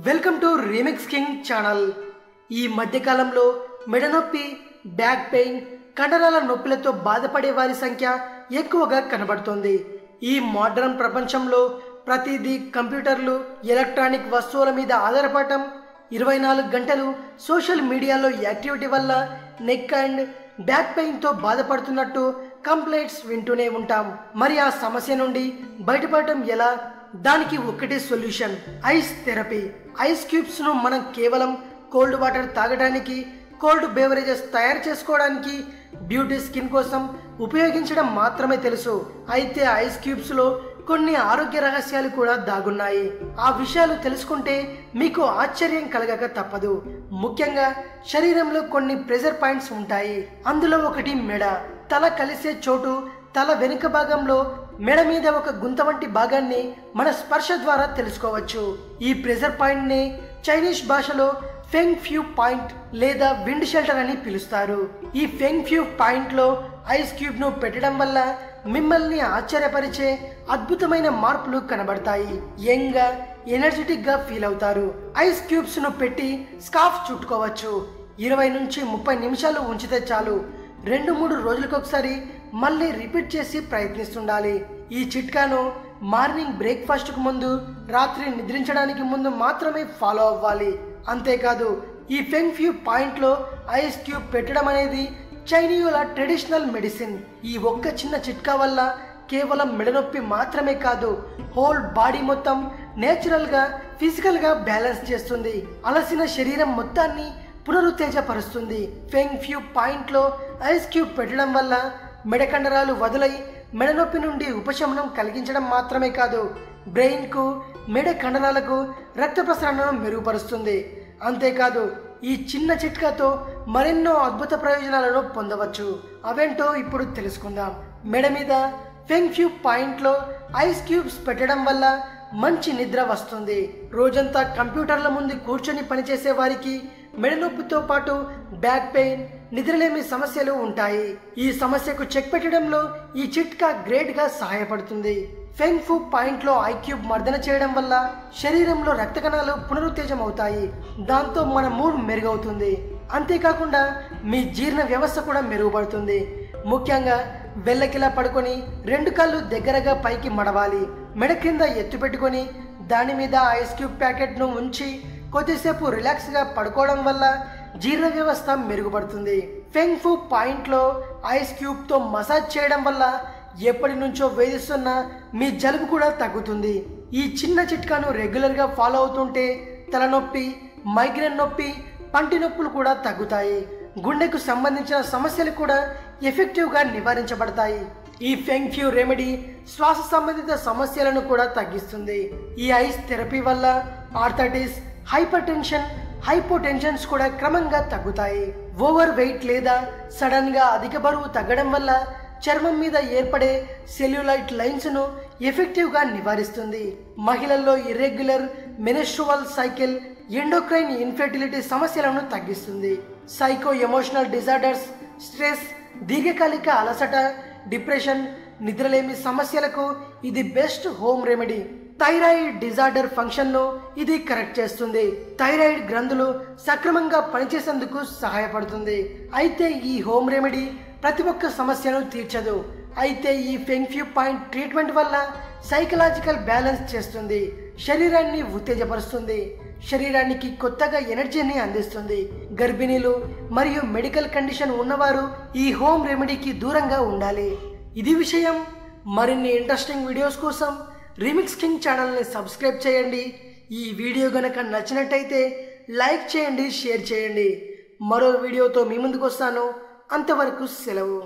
Welcome to remix king channel. ఈ మధ్యకాలంలో మెడ నొప్పి, బ్యాక్ పెయిన్, కండరాల నొప్పులతో బాధపడే వారి సంఖ్య ఎక్కువగా కనబడుతోంది. ఈ మోడర్న్ ప్రపంచంలో ప్రతిదీ కంప్యూటర్లు, ఎలక్ట్రానిక్ వస్తువుల మీద ఆధారపడటం, 24 గంటలు సోషల్ మీడియాలో యాక్టివిటీ వల్ల నెక్ అండ్ బ్యాక్ పెయిన్తో బాధపడుతున్నట్టు కంప్లైంట్స్ వింటూనే ఉంటాం. మరి ఆ సమస్య నుండి బయటపడటం ఎలా? దానికి ఒకటే solution, ice therapy. Ice cubes ను మనం కేవలం కోల్డ్ వాటర్ తాగడానికి, కోల్డ్ బెవరేజెస్ తయారు చేసుకోవడానికి, బ్యూటీ స్కిన్ కోసం ఉపయోగించడం మాత్రమే తెలుసు. అయితే ఐస్ క్యూబ్స్ లో కొన్ని ఆరోగ్య రహస్యాలు కూడా దాగున్నాయి. ఆ విషయాలు తెలుసుకుంటే మీకు ఆశ్చర్యం కలగక తప్పదు. ముఖ్యంగా శరీరంలో కొన్ని ప్రెషర్ పాయింట్స్ ఉంటాయి. అందులో ఒకటి మెడ. తల కలిసే చోటు, తల వెనుక భాగంలో మెడ మీద ఒక గుంత వంటి భాగాన్ని మన స్పర్శ ద్వారా తెలుసుకోవచ్చు. ఈ ప్రెషర్ పాయింట్ ని చైనీస్ భాషలో ఫెంగ్ ఫ్యూ పాయింట్ లేదా విండ్ షెల్టర్ అని పిలుస్తారు. ఈ ఫెంగ్ ఫ్యూ పాయింట్ లో ఐస్ క్యూబ్ ను పెట్టడం వల్ల మిమ్మల్ని ఆశ్చర్యపరిచే అద్భుతమైన మార్పులు కనబడతాయి. యంగ్ గా, ఎనర్జెటిక్ గా ఫీల్ అవుతారు. ఐస్ క్యూబ్స్ ను పెట్టి స్కార్ఫ్ చుట్టుకోవచ్చు. 20 నుంచి 30 నిమిషాలు ఉంచితే చాలు. 2-3 రోజులకు ఒకసారి మళ్ళీ రిపీట్ చేసి ప్రయత్నిస్తుండాలి. ఈ చిట్కాను మార్నింగ్ బ్రేక్ఫాస్ట్ కు ముందు, రాత్రి నిద్రించడానికి ముందు మాత్రమే ఫాలో అవ్వాలి. అంతేకాదు, ఈ ఫెంగ్ ఫ్యూ పాయింట్ లో ఐస్ క్యూబ్ పెట్టడం అనేది చైనీయుల ట్రెడిషనల్ మెడిసిన్. ఈ ఒక్క చిన్న చిట్కా వల్ల కేవలం మెడనొప్పి మాత్రమే కాదు, హోల్ బాడీ మొత్తం నేచురల్ గా, ఫిజికల్ గా బ్యాలెన్స్ చేస్తుంది. అలసిన శరీరం మొత్తాన్ని పునరుత్తేజపరుస్తుంది. ఫెంగ్ ఫ్యూ పాయింట్ లో ఐస్ క్యూబ్ పెట్టడం వల్ల మెడ కండరాలు వదులై మెడనొప్పి నుండి ఉపశమనం కలిగించడం మాత్రమే కాదు, బ్రెయిన్ కు, మెడ కండరాలకు రక్త ప్రసరణను మెరుగుపరుస్తుంది. అంతేకాదు, ఈ చిన్న చిట్కాతో మరెన్నో అద్భుత ప్రయోజనాలను పొందవచ్చు. అవేంటో ఇప్పుడు తెలుసుకుందాం. మెడ మీద ఫెంగ్ ఫ్యూ పాయింట్ లో ఐస్ క్యూబ్స్ పెట్టడం వల్ల మంచి నిద్ర వస్తుంది. రోజంతా కంప్యూటర్ల ముందు కూర్చొని పనిచేసే వారికి మెడనొప్పితో పాటు బ్యాక్ పెయిన్, నిద్రలేమి సమస్యలు ఉంటాయి. ఈ సమస్యకు చెక్ పెట్టడంలో ఈ చిట్కా గ్రేట్ గా సహాయపడుతుంది. ఫెంగ్ ఫ్యూ పాయింట్ లో ఐ క్యూబ్ మర్దన చేయడం వల్ల శరీరంలో రక్త కణాలు పునరుత్తేజం అవుతాయి. దాంతో మన మూడ్ మెరుగవుతుంది. అంతేకాకుండా మీ జీర్ణ వ్యవస్థ కూడా మెరుగుపడుతుంది. ముఖ్యంగా వెల్లకిలా పడుకొని 2 కాళ్ళు దగ్గరగా పైకి మడవాలి. మెడ కింద ఎత్తు పెట్టుకొని దాని మీద ఐస్ క్యూబ్ ప్యాకెట్ ను ఉంచి కొద్దిసేపు రిలాక్స్ గా పడుకోవడం వల్ల జీర్ణ వ్యవస్థ మెరుగుపడుతుంది. ఫెంగ్ ఫ్యూ పాయింట్ లో ఐస్ క్యూబ్ తో మసాజ్ చేయడం వల్ల ఎప్పటి నుంచో వేధిస్తున్న మీ జలుబు కూడా తగ్గుతుంది. ఈ చిన్న చిట్కాను రెగ్యులర్ గా ఫాలో అవుతుంటే తలనొప్పి, మైగ్రేన్ నొప్పి, పంటి నొప్పులు కూడా తగ్గుతాయి. గుండెకు సంబంధించిన సమస్యలు కూడా ఎఫెక్టివ్ గా నివారించబడతాయి. ఈ ఫెంగ్ ఫ్యూ రెమెడీ శ్వాస సంబంధిత సమస్యలను కూడా తగ్గిస్తుంది. ఈ ఐస్ థెరపీ వల్ల ఆర్థరైటిస్, హైపర్ టెన్షన్, హైపోటెన్షన్స్ కూడా క్రమంగా తగ్గుతాయి. ఓవర్ వెయిట్ లేదా సడన్ గా అధిక బరువు తగ్గడం వల్ల చర్మం మీద ఏర్పడే సెల్యులైట్ లైన్స్ ను ఎఫెక్టివ్ గా నివారిస్తుంది. మహిళల్లో irregular menstrual cycle, endocrine infertility సమస్యలను తగ్గిస్తుంది. సైకో ఎమోషనల్ డిజార్డర్స్, స్ట్రెస్, దీర్ఘకాలిక అలసట, డిప్రెషన్, నిద్రలేమి సమస్యలకు ఇది best home remedy. Thyroid disorder function ను ఇది కరెక్ట్ చేస్తుంది. థైరాయిడ్ గ్రంథులు సక్రమంగా పనిచేసేందుకు సహాయపడుతుంది. అయితే ఈ హోమ్ రెమెడీ ప్రతి ఒక్క సమస్యను తీర్చదు. అయితే ఈ ఫెంగ్ ఫ్యూ పాయింట్ ట్రీట్మెంట్ వల్ల సైకలాజికల్ బ్యాలెన్స్ చేస్తుంది, శరీరాన్ని ఉత్తేజపరుస్తుంది, శరీరానికి కొత్తగా ఎనర్జీని అందిస్తుంది. గర్భిణీలు మరియు మెడికల్ కండిషన్ ఉన్నవారు ఈ హోమ్ రెమెడీకి దూరంగా ఉండాలి. ఇది విషయం. మరిన్ని ఇంట్రెస్టింగ్ వీడియోస్ కోసం రీమిక్స్ కింగ్ ఛానల్ని సబ్స్క్రైబ్ చేయండి. ఈ వీడియో గనక నచ్చినట్టయితే లైక్ చేయండి, షేర్ చేయండి. మరో వీడియోతో మీ ముందుకు వస్తాను. అంతవరకు సెలవు.